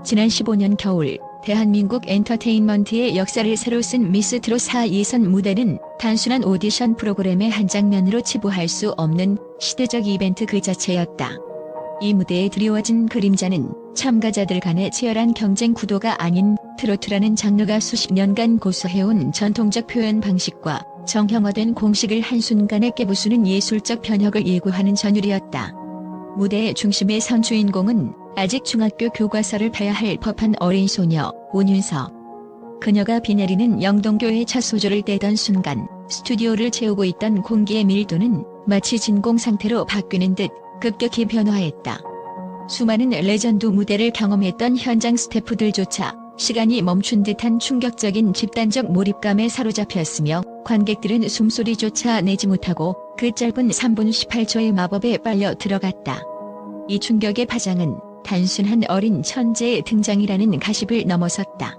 지난 15년 겨울 대한민국 엔터테인먼트의 역사를 새로 쓴 미스 트롯 4 예선 무대는 단순한 오디션 프로그램의 한 장면으로 치부할 수 없는 시대적 이벤트 그 자체였다. 이 무대에 드리워진 그림자는 참가자들 간의 치열한 경쟁 구도가 아닌 트로트라는 장르가 수십 년간 고수해온 전통적 표현 방식과 정형화된 공식을 한순간에 깨부수는 예술적 변혁을 예고하는 전율이었다. 무대의 중심에 선 주인공은 아직 중학교 교과서를 봐야 할 법한 어린 소녀 온윤서. 그녀가 비 내리는 영동교의 첫 소절을 떼던 순간 스튜디오를 채우고 있던 공기의 밀도는 마치 진공 상태로 바뀌는 듯 급격히 변화했다. 수많은 레전드 무대를 경험했던 현장 스태프들조차 시간이 멈춘 듯한 충격적인 집단적 몰입감에 사로잡혔으며 관객들은 숨소리조차 내지 못하고 그 짧은 3분 18초의 마법에 빨려 들어갔다. 이 충격의 파장은 단순한 어린 천재의 등장이라는 가십을 넘어섰다.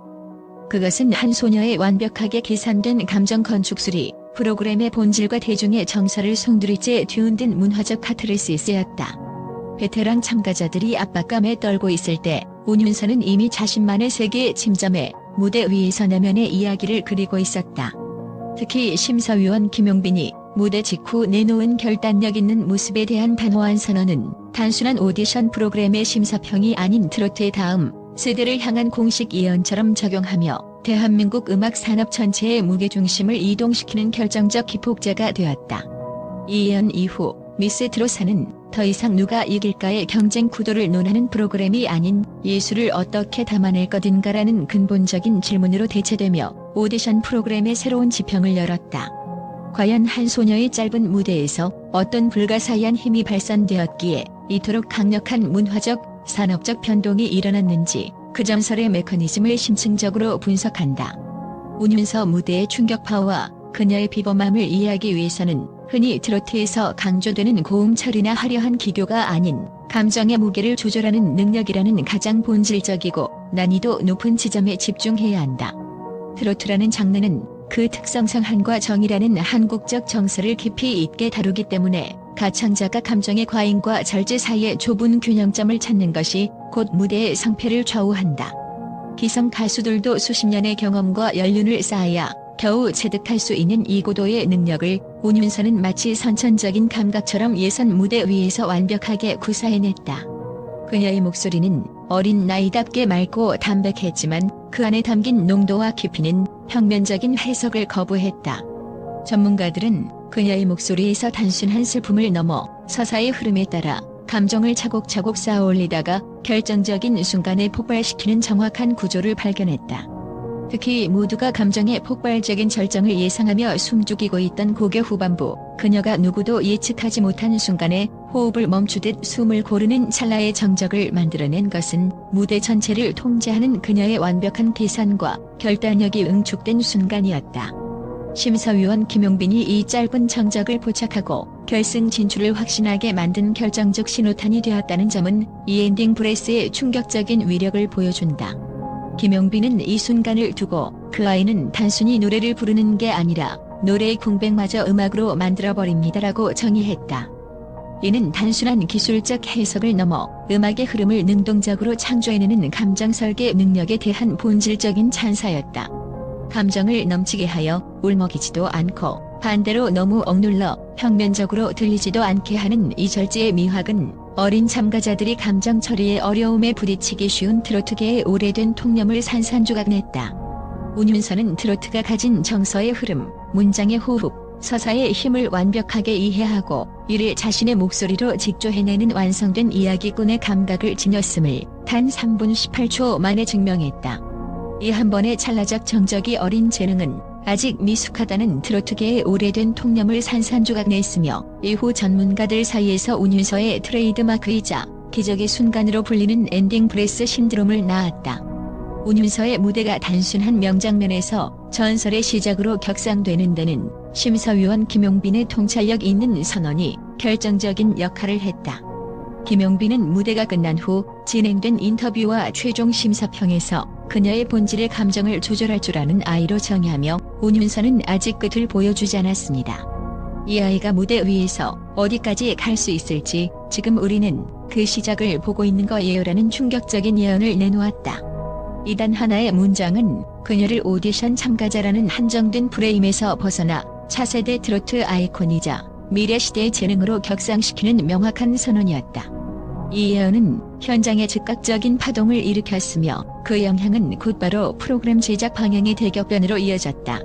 그것은 한 소녀의 완벽하게 계산된 감정 건축술이 프로그램의 본질과 대중의 정서를 송두리째 뒤흔든 문화적 카타르시스였다. 베테랑 참가자들이 압박감에 떨고 있을 때 온윤서는 이미 자신만의 세계에 침잠해 무대 위에서 내면의 이야기를 그리고 있었다. 특히 심사위원 김용빈이 무대 직후 내놓은 결단력 있는 모습에 대한 단호한 선언은 단순한 오디션 프로그램의 심사평이 아닌 트로트의 다음 세대를 향한 공식 예언처럼 작용하며 대한민국 음악 산업 전체의 무게중심을 이동시키는 결정적 기폭제가 되었다. 이 예언 이후 미스 트롯 4는 더 이상 누가 이길까의 경쟁 구도를 논하는 프로그램이 아닌 예술을 어떻게 담아낼 것인가라는 근본적인 질문으로 대체되며 오디션 프로그램의 새로운 지평을 열었다. 과연 한 소녀의 짧은 무대에서 어떤 불가사의한 힘이 발산되었기에 이토록 강력한 문화적, 산업적 변동이 일어났는지 그 전설의 메커니즘을 심층적으로 분석한다. 온윤서 무대의 충격파와 그녀의 비범함을 이해하기 위해서는 흔히 트로트에서 강조되는 고음 처리나 화려한 기교가 아닌 감정의 무게를 조절하는 능력이라는 가장 본질적이고 난이도 높은 지점에 집중해야 한다. 트로트라는 장르는 그 특성상 한과 정이라는 한국적 정서를 깊이 있게 다루기 때문에 가창자가 감정의 과잉과 절제 사이의 좁은 균형점을 찾는 것이 곧 무대의 성패를 좌우한다. 기성 가수들도 수십 년의 경험과 연륜을 쌓아야 겨우 체득할 수 있는 이 고도의 능력을 온윤서는 마치 선천적인 감각처럼 예선 무대 위에서 완벽하게 구사해냈다. 그녀의 목소리는 어린 나이답게 맑고 담백했지만 그 안에 담긴 농도와 깊이는 평면적인 해석을 거부했다. 전문가들은 그녀의 목소리에서 단순한 슬픔을 넘어 서사의 흐름에 따라 감정을 차곡차곡 쌓아올리다가 결정적인 순간에 폭발시키는 정확한 구조를 발견했다. 특히 모두가 감정의 폭발적인 절정을 예상하며 숨죽이고 있던 곡의 후반부, 그녀가 누구도 예측하지 못한 순간에 호흡을 멈추듯 숨을 고르는 찰나의 정적을 만들어낸 것은 무대 전체를 통제하는 그녀의 완벽한 계산과 결단력이 응축된 순간이었다. 심사위원 김용빈이 이 짧은 정적을 포착하고 결승 진출을 확신하게 만든 결정적 신호탄이 되었다는 점은 이 엔딩 브레스의 충격적인 위력을 보여준다. 김용빈은 이 순간을 두고 그 아이는 단순히 노래를 부르는 게 아니라 노래의 궁백마저 음악으로 만들어버립니다라고 정의했다. 이는 단순한 기술적 해석을 넘어 음악의 흐름을 능동적으로 창조해내는 감정 설계 능력에 대한 본질적인 찬사였다. 감정을 넘치게 하여 울먹이지도 않고 반대로 너무 억눌러 평면적으로 들리지도 않게 하는 이 절제의 미학은 어린 참가자들이 감정 처리의 어려움에 부딪히기 쉬운 트로트계의 오래된 통념을 산산조각냈다. 온윤서는 트로트가 가진 정서의 흐름, 문장의 호흡, 서사의 힘을 완벽하게 이해하고 이를 자신의 목소리로 직조해내는 완성된 이야기꾼의 감각을 지녔음을 단 3분 18초 만에 증명했다. 이 한 번의 찰나적 정적이 어린 재능은 아직 미숙하다는 트로트계의 오래된 통념을 산산조각냈으며 이후 전문가들 사이에서 온윤서의 트레이드마크이자 기적의 순간으로 불리는 엔딩 브레스 신드롬을 낳았다. 온윤서의 무대가 단순한 명장면에서 전설의 시작으로 격상되는 데는 심사위원 김용빈의 통찰력 있는 선언이 결정적인 역할을 했다. 김용빈은 무대가 끝난 후 진행된 인터뷰와 최종 심사평에서 그녀의 본질의 감정을 조절할 줄 아는 아이로 정의하며 온윤서는 아직 끝을 보여주지 않았습니다. 이 아이가 무대 위에서 어디까지 갈 수 있을지 지금 우리는 그 시작을 보고 있는 거예요라는 충격적인 예언을 내놓았다. 이단 하나의 문장은 그녀를 오디션 참가자라는 한정된 프레임에서 벗어나 차세대 트로트 아이콘이자 미래 시대의 재능으로 격상시키는 명확한 선언이었다. 이 예언은 현장에 즉각적인 파동을 일으켰으며 그 영향은 곧바로 프로그램 제작 방향의 대격변으로 이어졌다.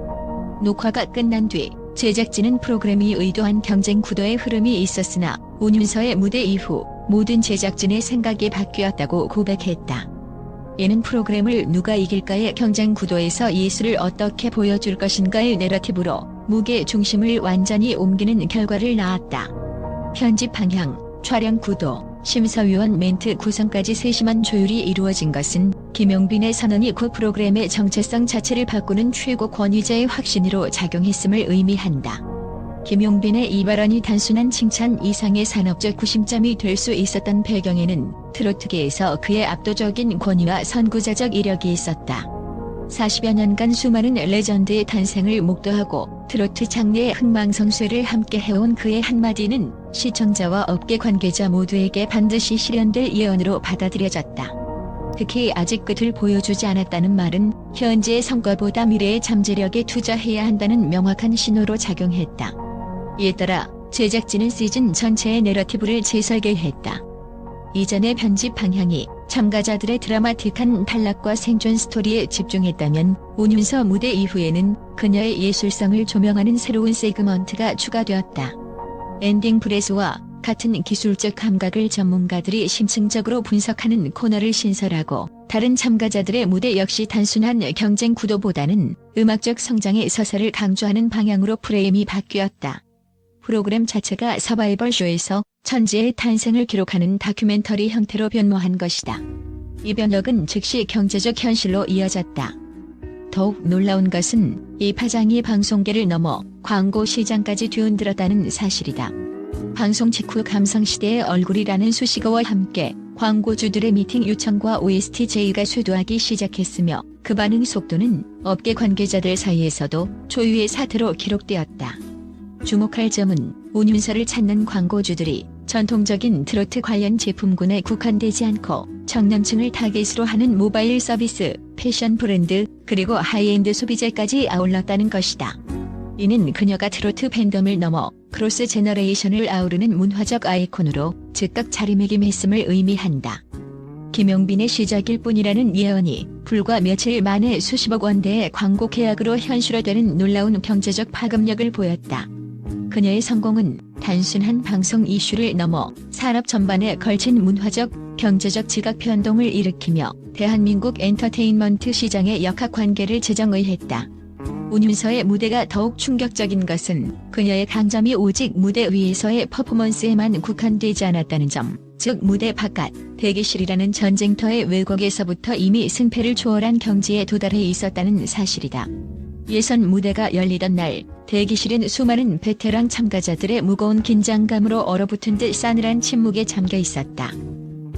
녹화가 끝난 뒤 제작진은 프로그램이 의도한 경쟁 구도의 흐름이 있었으나 운윤서의 무대 이후 모든 제작진의 생각이 바뀌었다고 고백했다. 이는 프로그램을 누가 이길까의 경쟁 구도에서 예술을 어떻게 보여줄 것인가의 내러티브로 무게 중심을 완전히 옮기는 결과를 낳았다. 편집 방향, 촬영 구도, 심사위원 멘트 구성까지 세심한 조율이 이루어진 것은 김용빈의 선언이 그 프로그램의 정체성 자체를 바꾸는 최고 권위자의 확신으로 작용했음을 의미한다. 김용빈의 이 발언이 단순한 칭찬 이상의 산업적 구심점이 될 수 있었던 배경에는 트로트계에서 그의 압도적인 권위와 선구자적 이력이 있었다. 40여 년간 수많은 레전드의 탄생을 목도하고 트로트 장르의 흥망성쇠를 함께 해온 그의 한마디는 시청자와 업계 관계자 모두에게 반드시 실현될 예언으로 받아들여졌다. 특히 아직 끝을 보여주지 않았다는 말은 현재의 성과보다 미래의 잠재력에 투자해야 한다는 명확한 신호로 작용했다. 이에 따라 제작진은 시즌 전체의 내러티브를 재설계했다. 이전의 편집 방향이 참가자들의 드라마틱한 탈락과 생존 스토리에 집중했다면 운윤서 무대 이후에는 그녀의 예술성을 조명하는 새로운 세그먼트가 추가되었다. 엔딩 브레스와 같은 기술적 감각을 전문가들이 심층적으로 분석하는 코너를 신설하고 다른 참가자들의 무대 역시 단순한 경쟁 구도보다는 음악적 성장의 서사를 강조하는 방향으로 프레임이 바뀌었다. 프로그램 자체가 서바이벌 쇼에서 천지의 탄생을 기록하는 다큐멘터리 형태로 변모한 것이다. 이 변혁은 즉시 경제적 현실로 이어졌다. 더욱 놀라운 것은 이 파장이 방송계를 넘어 광고 시장까지 뒤흔들었다는 사실이다. 방송 직후 감성시대의 얼굴이라는 수식어와 함께 광고주들의 미팅 요청과 OST 제의가 쇄도하기 시작했으며 그 반응 속도는 업계 관계자들 사이에서도 초유의 사태로 기록되었다. 주목할 점은 운윤서를 찾는 광고주들이 전통적인 트로트 관련 제품군에 국한되지 않고 청년층을 타겟으로 하는 모바일 서비스, 패션 브랜드, 그리고 하이엔드 소비재까지 아울렀다는 것이다. 이는 그녀가 트로트 팬덤을 넘어 크로스 제너레이션을 아우르는 문화적 아이콘으로 즉각 자리매김했음을 의미한다. 김용빈의 시작일 뿐이라는 예언이 불과 며칠 만에 수십억 원대의 광고 계약으로 현실화되는 놀라운 경제적 파급력을 보였다. 그녀의 성공은 단순한 방송 이슈를 넘어 산업 전반에 걸친 문화적, 경제적 지각 변동을 일으키며 대한민국 엔터테인먼트 시장의 역학관계를 재정의했다. 운윤서의 무대가 더욱 충격적인 것은 그녀의 강점이 오직 무대 위에서의 퍼포먼스에만 국한되지 않았다는 점, 즉 무대 바깥, 대기실이라는 전쟁터의 왜곡에서부터 이미 승패를 초월한 경지에 도달해 있었다는 사실이다. 예선 무대가 열리던 날, 대기실은 수많은 베테랑 참가자들의 무거운 긴장감으로 얼어붙은 듯 싸늘한 침묵에 잠겨 있었다.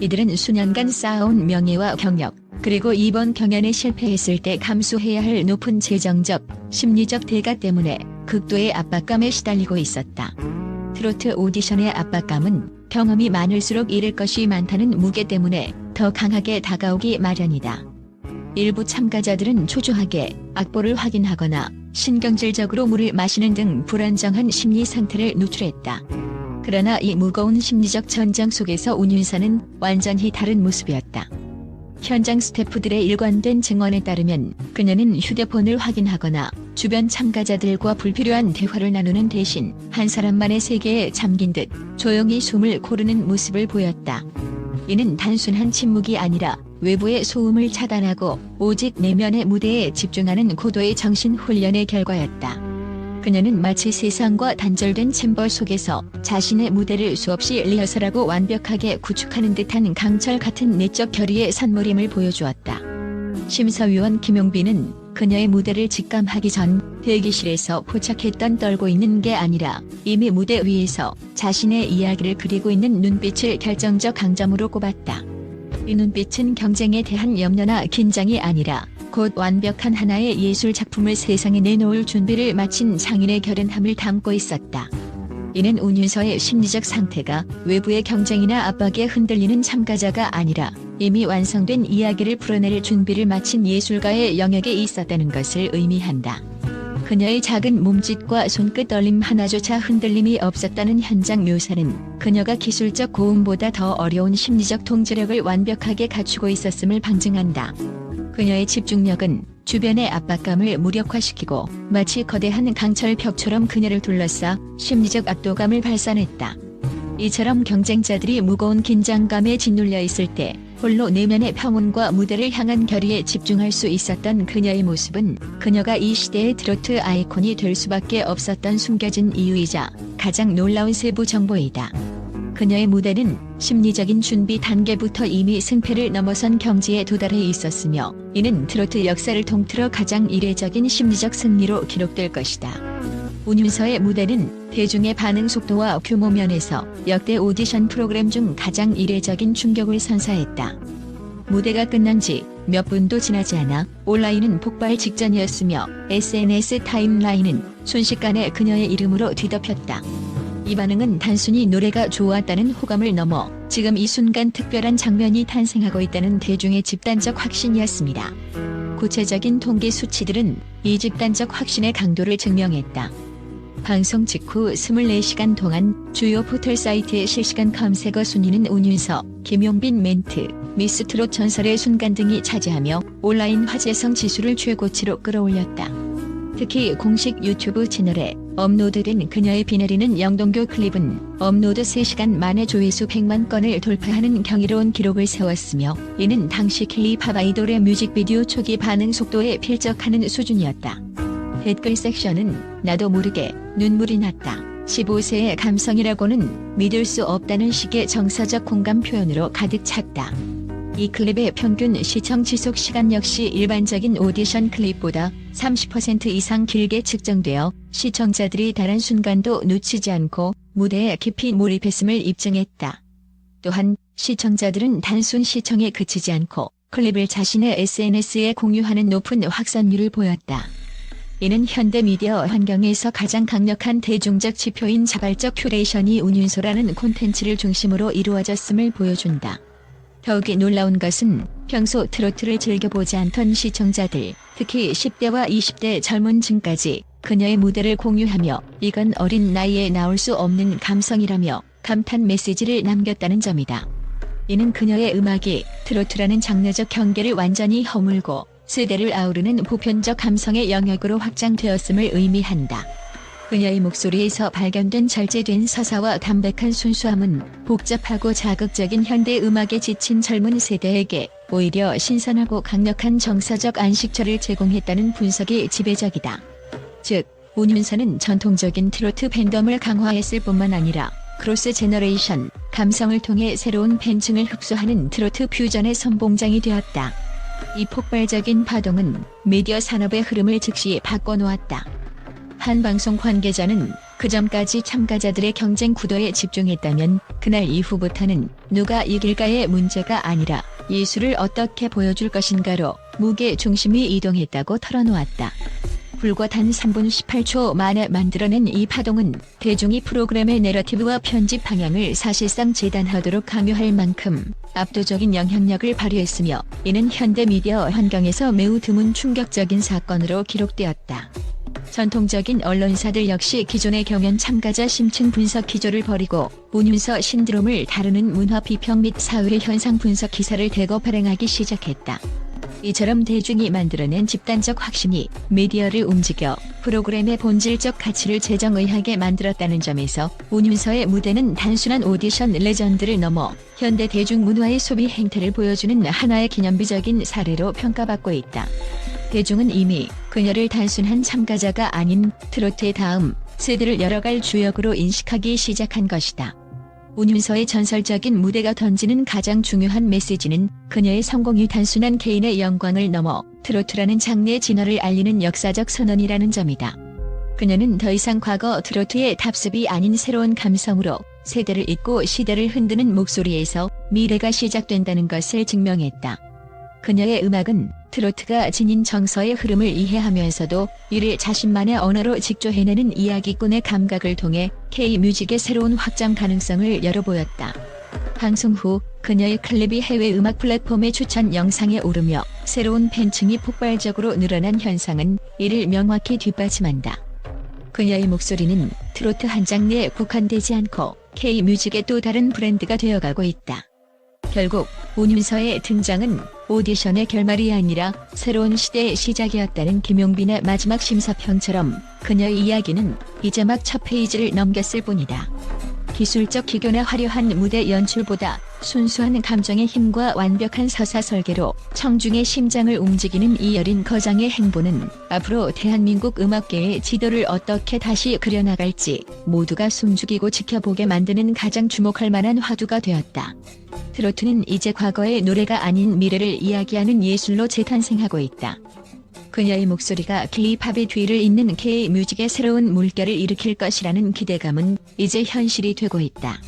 이들은 수년간 쌓아온 명예와 경력, 그리고 이번 경연에 실패했을 때 감수해야 할 높은 재정적, 심리적 대가 때문에 극도의 압박감에 시달리고 있었다. 트로트 오디션의 압박감은 경험이 많을수록 잃을 것이 많다는 무게 때문에 더 강하게 다가오기 마련이다. 일부 참가자들은 초조하게 악보를 확인하거나 신경질적으로 물을 마시는 등 불안정한 심리 상태를 노출했다. 그러나 이 무거운 심리적 전장 속에서 운윤서는 완전히 다른 모습이었다. 현장 스태프들의 일관된 증언에 따르면 그녀는 휴대폰을 확인하거나 주변 참가자들과 불필요한 대화를 나누는 대신 한 사람만의 세계에 잠긴 듯 조용히 숨을 고르는 모습을 보였다. 이는 단순한 침묵이 아니라 외부의 소음을 차단하고 오직 내면의 무대에 집중하는 고도의 정신 훈련의 결과였다. 그녀는 마치 세상과 단절된 챔버 속에서 자신의 무대를 수없이 리허설하고 완벽하게 구축하는 듯한 강철 같은 내적 결의의 산모림을 보여주었다. 심사위원 김용빈은 그녀의 무대를 직감하기 전 대기실에서 포착했던 떨고 있는 게 아니라 이미 무대 위에서 자신의 이야기를 그리고 있는 눈빛을 결정적 강점으로 꼽았다. 이 눈빛은 경쟁에 대한 염려나 긴장이 아니라 곧 완벽한 하나의 예술 작품을 세상에 내놓을 준비를 마친 장인의 결연함을 담고 있었다. 이는 운윤서의 심리적 상태가 외부의 경쟁이나 압박에 흔들리는 참가자가 아니라 이미 완성된 이야기를 풀어낼 준비를 마친 예술가의 영역에 있었다는 것을 의미한다. 그녀의 작은 몸짓과 손끝 떨림 하나조차 흔들림이 없었다는 현장 묘사는 그녀가 기술적 고음보다 더 어려운 심리적 통제력을 완벽하게 갖추고 있었음을 방증한다. 그녀의 집중력은 주변의 압박감을 무력화시키고 마치 거대한 강철 벽처럼 그녀를 둘러싸 심리적 압도감을 발산했다. 이처럼 경쟁자들이 무거운 긴장감에 짓눌려 있을 때 홀로 내면의 평온과 무대를 향한 결의에 집중할 수 있었던 그녀의 모습은 그녀가 이 시대의 트로트 아이콘이 될 수밖에 없었던 숨겨진 이유이자 가장 놀라운 세부 정보이다. 그녀의 무대는 심리적인 준비 단계부터 이미 승패를 넘어선 경지에 도달해 있었으며 이는 트로트 역사를 통틀어 가장 이례적인 심리적 승리로 기록될 것이다. 운윤서의 무대는 대중의 반응 속도와 규모 면에서 역대 오디션 프로그램 중 가장 이례적인 충격을 선사했다. 무대가 끝난 지 몇 분도 지나지 않아 온라인은 폭발 직전이었으며 SNS 타임라인은 순식간에 그녀의 이름으로 뒤덮였다. 이 반응은 단순히 노래가 좋았다는 호감을 넘어 지금 이 순간 특별한 장면이 탄생하고 있다는 대중의 집단적 확신이었습니다. 구체적인 통계 수치들은 이 집단적 확신의 강도를 증명했다. 방송 직후 24시간 동안 주요 포털 사이트의 실시간 검색어 순위는 운윤서, 김용빈 멘트, 미스트롯 전설의 순간 등이 차지하며 온라인 화제성 지수를 최고치로 끌어올렸다. 특히 공식 유튜브 채널에 업로드된 그녀의 비 내리는 영동교 클립은 업로드 3시간 만에 조회수 100만 건을 돌파하는 경이로운 기록을 세웠으며 이는 당시 K-팝 아이돌의 뮤직비디오 초기 반응 속도에 필적하는 수준이었다. 댓글 섹션은 나도 모르게 눈물이 났다. 15세의 감성이라고는 믿을 수 없다는 식의 정서적 공감 표현으로 가득 찼다. 이 클립의 평균 시청 지속 시간 역시 일반적인 오디션 클립보다 30% 이상 길게 측정되어 시청자들이 달한 순간도 놓치지 않고 무대에 깊이 몰입했음을 입증했다. 또한 시청자들은 단순 시청에 그치지 않고 클립을 자신의 SNS에 공유하는 높은 확산률을 보였다. 이는 현대 미디어 환경에서 가장 강력한 대중적 지표인 자발적 큐레이션이 운윤서라는 콘텐츠를 중심으로 이루어졌음을 보여준다. 더욱이 놀라운 것은 평소 트로트를 즐겨보지 않던 시청자들, 특히 10대와 20대 젊은 층까지 그녀의 무대를 공유하며 이건 어린 나이에 나올 수 없는 감성이라며 감탄 메시지를 남겼다는 점이다. 이는 그녀의 음악이 트로트라는 장르적 경계를 완전히 허물고 세대를 아우르는 보편적 감성의 영역으로 확장되었음을 의미한다. 그녀의 목소리에서 발견된 절제된 서사와 담백한 순수함은 복잡하고 자극적인 현대 음악에 지친 젊은 세대에게 오히려 신선하고 강력한 정서적 안식처를 제공했다는 분석이 지배적이다. 즉, 운윤서는 전통적인 트로트 팬덤을 강화했을 뿐만 아니라 크로스 제너레이션, 감성을 통해 새로운 팬층을 흡수하는 트로트 퓨전의 선봉장이 되었다. 이 폭발적인 파동은 미디어 산업의 흐름을 즉시 바꿔놓았다. 한 방송 관계자는 그 전까지 참가자들의 경쟁 구도에 집중했다면 그날 이후부터는 누가 이길까의 문제가 아니라 예술을 어떻게 보여줄 것인가로 무게 중심이 이동했다고 털어놓았다. 불과 단 3분 18초 만에 만들어낸 이 파동은 대중이 프로그램의 내러티브와 편집 방향을 사실상 재단하도록 강요할 만큼 압도적인 영향력을 발휘했으며 이는 현대 미디어 환경에서 매우 드문 충격적인 사건으로 기록되었다. 전통적인 언론사들 역시 기존의 경연 참가자 심층 분석 기조를 버리고 운윤서 신드롬을 다루는 문화 비평 및 사회 현상 분석 기사를 대거 발행하기 시작했다. 이처럼 대중이 만들어낸 집단적 확신이 미디어를 움직여 프로그램의 본질적 가치를 재정의하게 만들었다는 점에서 운윤서의 무대는 단순한 오디션 레전드를 넘어 현대 대중문화의 소비 행태를 보여주는 하나의 기념비적인 사례로 평가받고 있다. 대중은 이미 그녀를 단순한 참가자가 아닌 트로트의 다음 세대를 열어갈 주역으로 인식하기 시작한 것이다. 운윤서의 전설적인 무대가 던지는 가장 중요한 메시지는 그녀의 성공이 단순한 개인의 영광을 넘어 트로트라는 장르의 진화를 알리는 역사적 선언이라는 점이다. 그녀는 더 이상 과거 트로트의 답습이 아닌 새로운 감성으로 세대를 잇고 시대를 흔드는 목소리에서 미래가 시작된다는 것을 증명했다. 그녀의 음악은 트로트가 지닌 정서의 흐름을 이해하면서도 이를 자신만의 언어로 직조해내는 이야기꾼의 감각을 통해 K-뮤직의 새로운 확장 가능성을 열어보였다. 방송 후 그녀의 클립이 해외 음악 플랫폼의 추천 영상에 오르며 새로운 팬층이 폭발적으로 늘어난 현상은 이를 명확히 뒷받침한다. 그녀의 목소리는 트로트 한 장르에 국한되지 않고 K-뮤직의 또 다른 브랜드가 되어가고 있다. 결국 운윤서의 등장은 오디션의 결말이 아니라 새로운 시대의 시작이었다는 김용빈의 마지막 심사평처럼 그녀의 이야기는 이제 막 첫 페이지를 넘겼을 뿐이다. 기술적 기교나 화려한 무대 연출보다 순수한 감정의 힘과 완벽한 서사 설계로 청중의 심장을 움직이는 이 여린 거장의 행보는 앞으로 대한민국 음악계의 지도를 어떻게 다시 그려나갈지 모두가 숨죽이고 지켜보게 만드는 가장 주목할 만한 화두가 되었다. 트로트는 이제 과거의 노래가 아닌 미래를 이야기하는 예술로 재탄생하고 있다. 그녀의 목소리가 K-팝의 뒤를 잇는 K-뮤직의 새로운 물결을 일으킬 것이라는 기대감은 이제 현실이 되고 있다.